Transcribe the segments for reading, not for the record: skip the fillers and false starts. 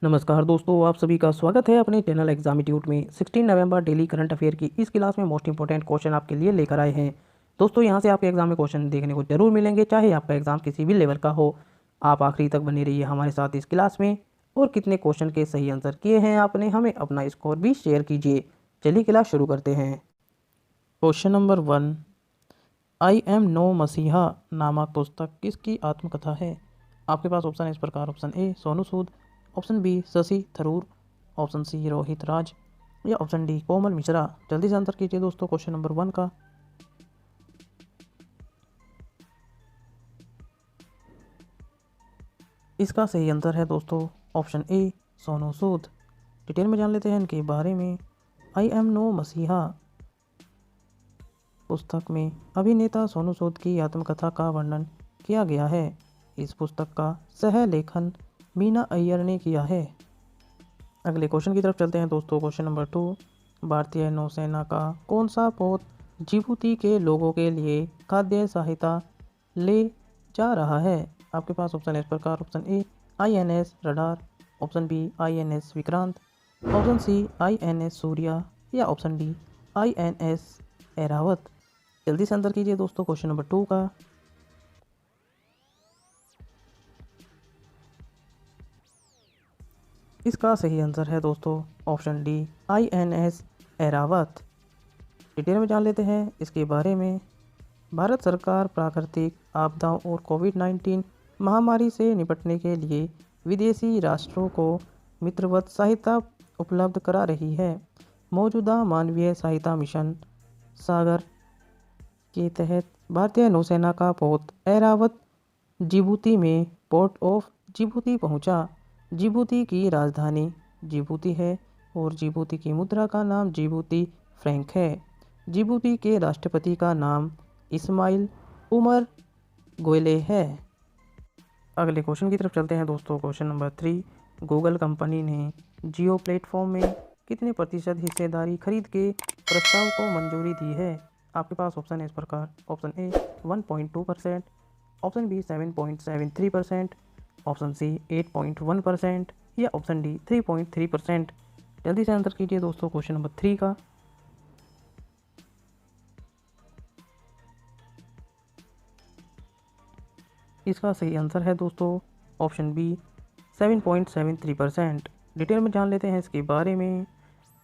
नमस्कार दोस्तों, आप सभी का स्वागत है अपने चैनल एग्जामिट्यूट में। 16 नवंबर डेली करंट अफेयर की इस क्लास में मोस्ट इंपॉर्टेंट क्वेश्चन आपके लिए लेकर आए हैं। दोस्तों यहाँ से आपके एग्जाम में क्वेश्चन देखने को जरूर मिलेंगे, चाहे आपका एग्जाम किसी भी लेवल का हो। आप आखिरी तक बने रहिए हमारे साथ इस क्लास में। और कितने क्वेश्चन के सही आंसर किए हैं आपने, हमें अपना स्कोर भी शेयर कीजिए। चलिए क्लास शुरू करते हैं। Question number 1, I am no messiah नामक पुस्तक किसकी आत्मकथा है? आपके पास ऑप्शन है इस प्रकार। Option A Sonu Sood, option B Shashi Tharoor, option C Rohit Raj या ऑप्शन डी कोमल मिश्रा। जल्दी से आंसर कीजिए दोस्तों क्वेश्चन नंबर 1 का। इसका सही आंसर है दोस्तों option A Sonu Sood. Detail में जान लेते हैं इनके बारे में। आई एम नो मसीहा पुस्तक में अभिनेता सोनू सूद की आत्मकथा का वर्णन किया गया है। इस पुस्तक का सह लेखन मीना अय्यर ने किया है। अगले क्वेश्चन की तरफ चलते हैं दोस्तों। क्वेश्चन नंबर 2, भारतीय नौसेना का कौन सा पोत जिबूती के लोगों के लिए खाद्य सहायता ले जा रहा है? आपके पास ऑप्शन है इस प्रकार। Option A INS radar, option B INS Vikrant, option C INS Surya या ऑप्शन डी INS ऐरावत। जल्दी से आंसर कीजिए दोस्तों क्वेश्चन नंबर 2 का। इसका सही आंसर है दोस्तों option D INS Airavat. Detail में जान लेते हैं इसके बारे में। भारत सरकार प्राकृतिक आपदाओं और कोविड-19 महामारी से निपटने के लिए विदेशी राष्ट्रों को मित्रवत सहायता उपलब्ध करा रही है। मौजूदा मानवीय सहायता मिशन सागर के तहत भारतीय नौसेना का पोत ऐरावत जिबूती में पोर्ट ऑफ जिबूती पहुंचा। जिबूती की राजधानी जिबूती है और जिबूती की मुद्रा का नाम जिबूती फ्रैंक है। जिबूती के राष्ट्रपति का नाम इस्माइल उमर गोयले है। अगले क्वेश्चन की तरफ चलते हैं दोस्तों। क्वेश्चन नंबर 3, गूगल कंपनी ने जियो प्लेटफॉर्म में कितने प्रतिशत हिस्सेदारी खरीद के प्रस्ताव को मंजूरी दी है? आपके पास ऑप्शन है इस प्रकार। Option A 1.2%, option B 7.73%, option C 8.1% या ऑप्शन डी 3.3%। जल्दी से आंसर कीजिए दोस्तों क्वेश्चन नंबर 3 का। इसका सही आंसर है दोस्तों ऑप्शन बी 7.73%। डिटेल में जान लेते हैं इसके बारे में।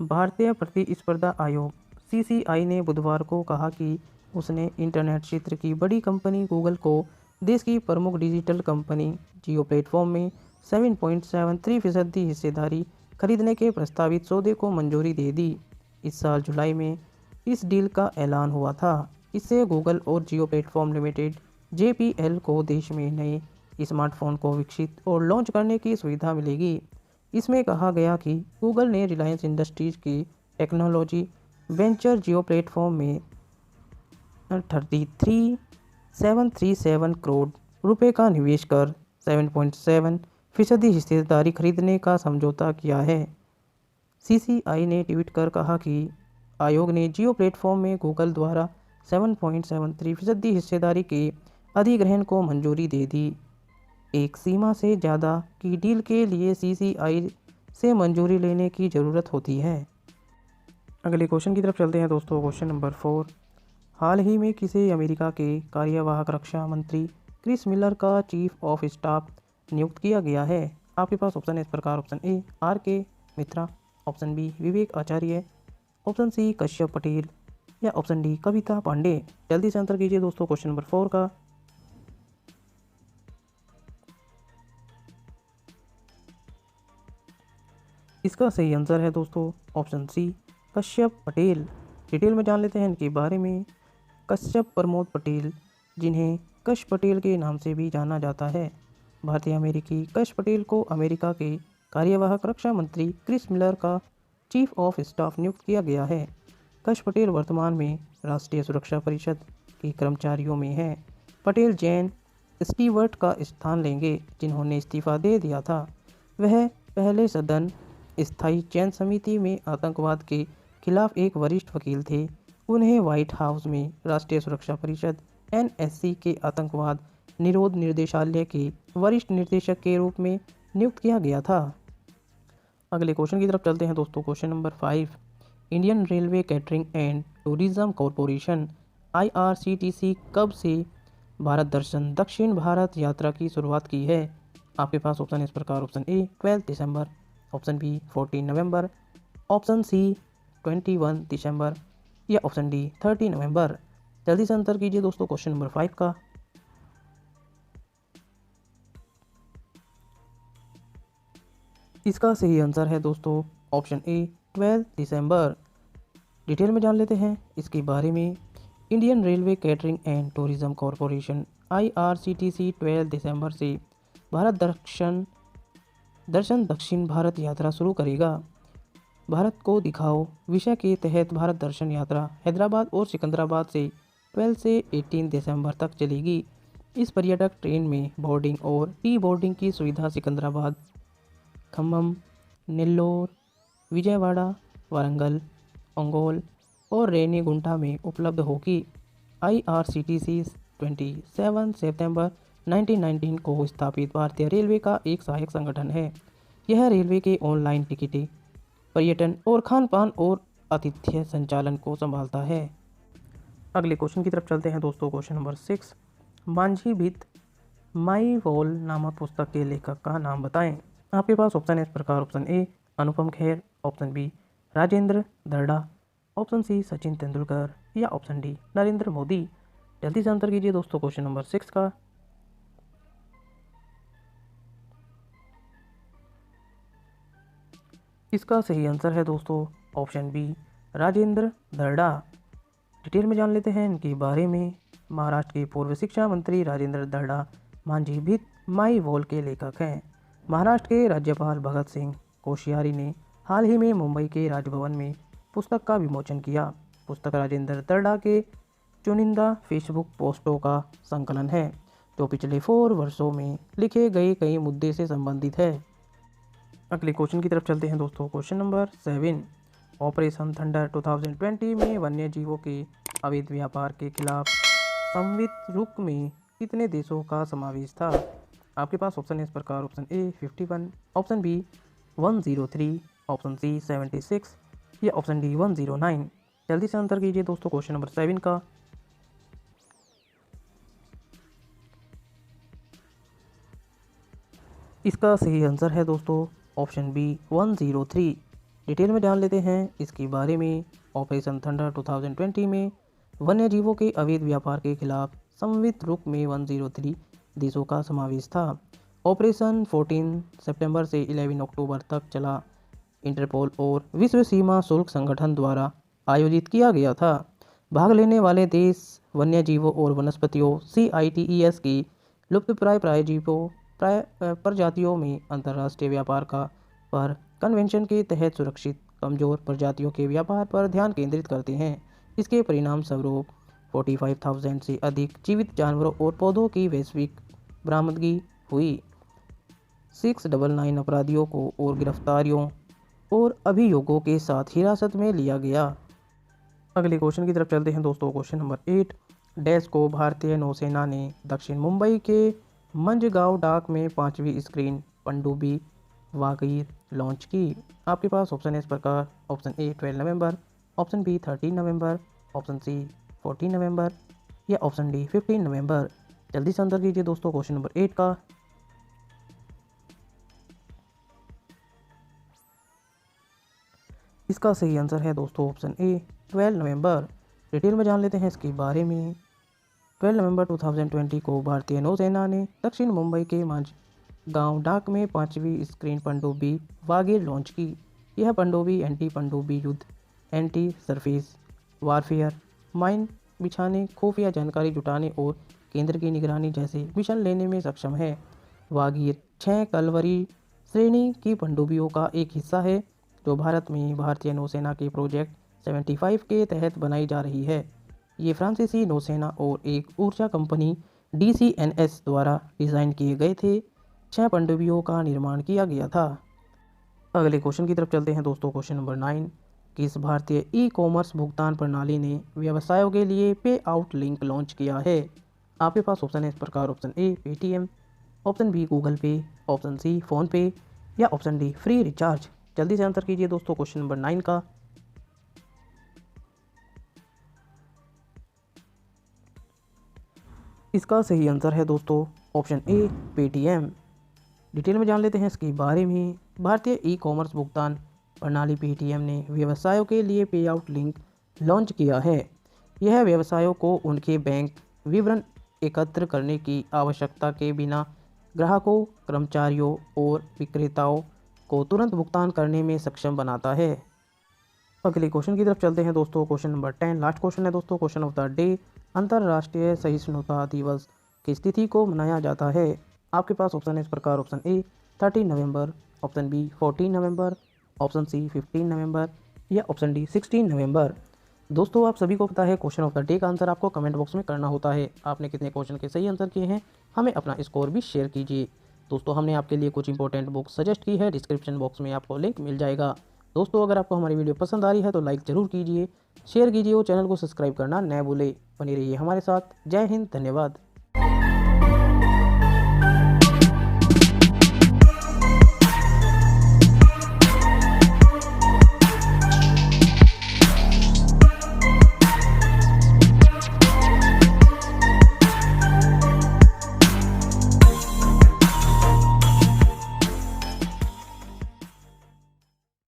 भारतीय प्रतिस्पर्धा आयोग CCI ने बुधवार को कहा कि उसने इंटरनेट क्षेत्र की बड़ी कंपनी गूगल को देश की प्रमुख डिजिटल कंपनी जियो प्लेटफॉर्म में 7.73% हिस्सेदारी खरीदने के प्रस्तावित सौदे को मंजूरी दे दी। इस साल जुलाई में इस डील का ऐलान हुआ था। इससे गूगल और जियो प्लेटफॉर्म लिमिटेड JPL को देश में नए स्मार्टफोन को विकसित और लॉन्च करने की सुविधा मिलेगी। इसमें कहा गया कि गूगल ने रिलायंस इंडस्ट्रीज की टेक्नोलॉजी वेंचर जियो प्लेटफॉर्म में 33,737 करोड़ रुपए का निवेश कर 7.7% हिस्सेदारी खरीदने का समझौता किया है। CCI ने ट्वीट कर कहा कि आयोग ने जियो प्लेटफॉर्म में गूगल द्वारा 7.73% हिस्सेदारी के अधिग्रहण को मंजूरी दे दी। एक सीमा से ज़्यादा की डील के लिए CCI से मंजूरी लेने की ज़रूरत होती है। अगले क्वेश्चन की तरफ चलते हैं दोस्तों। क्वेश्चन नंबर 4, हाल ही में किसे अमेरिका के कार्यवाहक रक्षा मंत्री क्रिस मिलर का चीफ ऑफ स्टाफ नियुक्त किया गया है? आपके पास ऑप्शन है इस प्रकार। Option A RK Mitra, option B Vivek Acharya, option C Kashyap Patel या ऑप्शन डी कविता पांडे। जल्दी से आंसर कीजिए दोस्तों क्वेश्चन नंबर 4 का। इसका सही आंसर है दोस्तों option C Kashyap Patel. Detail में जान लेते हैं इनके बारे में। कश्यप प्रमोद पटेल, जिन्हें कश पटेल के नाम से भी जाना जाता है, भारतीय अमेरिकी कश पटेल को अमेरिका के कार्यवाहक रक्षा मंत्री क्रिस मिलर का चीफ ऑफ स्टाफ नियुक्त किया गया है। कश पटेल वर्तमान में राष्ट्रीय सुरक्षा परिषद के कर्मचारियों में हैं। पटेल जैन स्टीवर्ट का स्थान लेंगे, जिन्होंने इस्तीफा दे दिया था। वह पहले सदन स्थायी चयन समिति में आतंकवाद के खिलाफ एक वरिष्ठ वकील थे। उन्हें व्हाइट हाउस में राष्ट्रीय सुरक्षा परिषद NSC के आतंकवाद निरोध निर्देशालय के वरिष्ठ निदेशक के रूप में नियुक्त किया गया था। अगले क्वेश्चन की तरफ चलते हैं दोस्तों। Question number 5, Indian railway catering and tourism corporation IRCTC कब से भारत दर्शन दक्षिण भारत यात्रा की शुरुआत की है? आपके पास ऑप्शन इस प्रकार, ऑप्शन ए 12 दिसंबर, ऑप्शन बी 14 नवंबर, ऑप्शन सी 21 दिसंबर या ऑप्शन डी 30 नवंबर। जल्दी से आंसर कीजिए दोस्तों क्वेश्चन नंबर 5 का। इसका सही आंसर है दोस्तों ऑप्शन ए 12 दिसंबर। डिटेल में जान लेते हैं इसके बारे में। Indian railway catering and tourism corporation IRCTC 12 दिसंबर से भारत दर्शन दक्षिण भारत यात्रा शुरू करेगा। भारत को दिखाओ विषय के तहत भारत दर्शन यात्रा हैदराबाद और सिकंदराबाद से 12 से 18 दिसंबर तक चलेगी। इस पर्यटक ट्रेन में बोर्डिंग और प्री बोर्डिंग की सुविधा सिकंदराबाद, खम्मम, नेल्लोर, विजयवाड़ा, वारंगल, ओंगोल और रेनीगुंटा में उपलब्ध होगी। IRCTC 27 सितंबर 1919 को स्थापित भारतीय रेलवे का एक सहायक संगठन है। यह रेलवे के ऑनलाइन टिकटें, पर्यटन और खान पान और आतिथ्य संचालन को संभालता है। अगले क्वेश्चन की तरफ चलते हैं दोस्तों। क्वेश्चन नंबर 6, मांझी भित माई वॉल नामक पुस्तक के लेखक का नाम बताएं। आपके पास ऑप्शन है इस प्रकार, option A Anupam Kher, option B Rajendra Darda, option C Sachin Tendulkar या ऑप्शन डी नरेंद्र मोदी। जल्दी से आंसर कीजिए दोस्तों क्वेश्चन नंबर 6 का। इसका सही आंसर है दोस्तों option B Rajendra Darda. Detail में जान लेते हैं इनके बारे में। महाराष्ट्र के पूर्व शिक्षा मंत्री राजेंद्र दर्डा मांझी भित माई वॉल के लेखक हैं। महाराष्ट्र के राज्यपाल भगत सिंह कोश्यारी ने हाल ही में मुंबई के राजभवन में पुस्तक का विमोचन किया। पुस्तक राजेंद्र दर्डा के चुनिंदा फेसबुक पोस्टों का संकलन है जो पिछले 4 वर्षों में लिखे गए कई मुद्दे से संबंधित है। अगले क्वेश्चन की तरफ चलते हैं दोस्तों। क्वेश्चन नंबर 7, ऑपरेशन थंडर 2020 में वन्य जीवों के अवैध व्यापार के खिलाफ संयुक्त रूप में कितने देशों का समावेश था? आपके पास ऑप्शन है इस प्रकार, option A 51, option B 103, option C 76 या ऑप्शन डी 109। जल्दी से आंसर कीजिए दोस्तों क्वेश्चन नंबर 7 का। इसका सही आंसर है दोस्तों ऑप्शन बी 103। डिटेल में जान लेते हैं इसके बारे में। ऑपरेशन थंडर 2020 में वन्य जीवों के अवैध व्यापार के खिलाफ संयुक्त रूप में 103 देशों का समावेश था। ऑपरेशन 14 सितंबर से 11 अक्टूबर तक चला। इंटरपोल और विश्व सीमा शुल्क संगठन द्वारा आयोजित किया गया था। भाग लेने वाले देश वन्य जीवों और वनस्पतियों CITES की लुप्तप्राय प्रजातियों में अंतर्राष्ट्रीय व्यापार का पर कन्वेंशन के तहत सुरक्षित कमजोर प्रजातियों के व्यापार पर ध्यान केंद्रित करते हैं। इसके परिणाम स्वरूप 45,000 से अधिक जीवित जानवरों और पौधों की वैश्विक बरामदगी हुई। 699 अपराधियों को और गिरफ्तारियों और अभियोगों के साथ हिरासत में लिया गया। अगले क्वेश्चन की तरफ चलते हैं दोस्तों। क्वेश्चन नंबर 8, डैश को भारतीय नौसेना ने दक्षिण मुंबई के मंझगांव डाक में 5वीं स्क्रीन पनडुब्बी वागीर लॉन्च की। आपके पास ऑप्शन है इस प्रकार, ऑप्शन ए 12 नवंबर, ऑप्शन बी 13 नवंबर, ऑप्शन सी 14 नवंबर या ऑप्शन डी 15 नवंबर। जल्दी से आंसर कीजिए दोस्तों क्वेश्चन नंबर 8 का। इसका सही आंसर है दोस्तों ऑप्शन ए 12 नवंबर। डिटेल में जान लेते हैं इसके बारे में। 12 नवंबर 2020 को भारतीय नौसेना ने दक्षिण मुंबई के गांव डाक में 5वीं स्क्रीन पनडुब्बी वागीर लॉन्च की। यह पनडुब्बी एंटी पनडुब्बी युद्ध, एंटी सरफेस वारफेयर, माइन बिछाने, खुफिया जानकारी जुटाने और केंद्र की निगरानी जैसे मिशन लेने में सक्षम है। वागीर 6 कलवरी श्रेणी की पनडुब्बियों का एक हिस्सा है जो भारत में भारतीय नौसेना के प्रोजेक्ट 75 के तहत बनाई जा रही है। ये फ्रांसीसी नौसेना और एक ऊर्जा कंपनी DCNS द्वारा डिज़ाइन किए गए थे। 6 पनडुब्बियों का निर्माण किया गया था। अगले क्वेश्चन की तरफ चलते हैं दोस्तों। क्वेश्चन नंबर 9, किस भारतीय ई-कॉमर्स भुगतान प्रणाली ने व्यवसायों के लिए पे आउट लिंक लॉन्च किया है? आपके पास ऑप्शन है इस प्रकार, option A Paytm, option B Google Pay, option C PhonePe या ऑप्शन डी फ्री रिचार्ज। जल्दी से आंसर कीजिए दोस्तों क्वेश्चन नंबर 9 का। इसका सही आंसर है दोस्तों ऑप्शन ए पेटीएम। डिटेल में जान लेते हैं इसके बारे में। भारतीय ई कॉमर्स भुगतान प्रणाली पेटीएम ने व्यवसायों के लिए पे आउट लिंक लॉन्च किया है। यह व्यवसायों को उनके बैंक विवरण एकत्र करने की आवश्यकता के बिना ग्राहकों, कर्मचारियों और विक्रेताओं को तुरंत भुगतान करने में सक्षम बनाता है। अगले क्वेश्चन की तरफ चलते हैं दोस्तों। क्वेश्चन नंबर 10 लास्ट क्वेश्चन है दोस्तों। क्वेश्चन ऑफ द डे, अंतर्राष्ट्रीय सहिष्णुता दिवस किस तिथि को मनाया जाता है? आपके पास ऑप्शन है इस प्रकार। ऑप्शन ए 13 नवंबर, ऑप्शन बी 14 नवंबर, ऑप्शन सी 15 नवंबर या ऑप्शन डी 16 नवंबर। दोस्तों आप सभी को पता है क्वेश्चन ऑफ द डे का आंसर आपको कमेंट बॉक्स में करना होता है। आपने कितने क्वेश्चन के सही आंसर किए हैं हमें अपना स्कोर भी शेयर कीजिए। दोस्तों हमने आपके लिए कुछ इंपॉर्टेंट बुक्स सजेस्ट की है, डिस्क्रिप्शन बॉक्स में आपको लिंक मिल जाएगा। दोस्तों अगर आपको हमारी वीडियो पसंद आ रही है तो लाइक ज़रूर कीजिए, शेयर कीजिए और चैनल को सब्सक्राइब करना न भूलें। बने रहिए हमारे साथ। जय हिंद, धन्यवाद।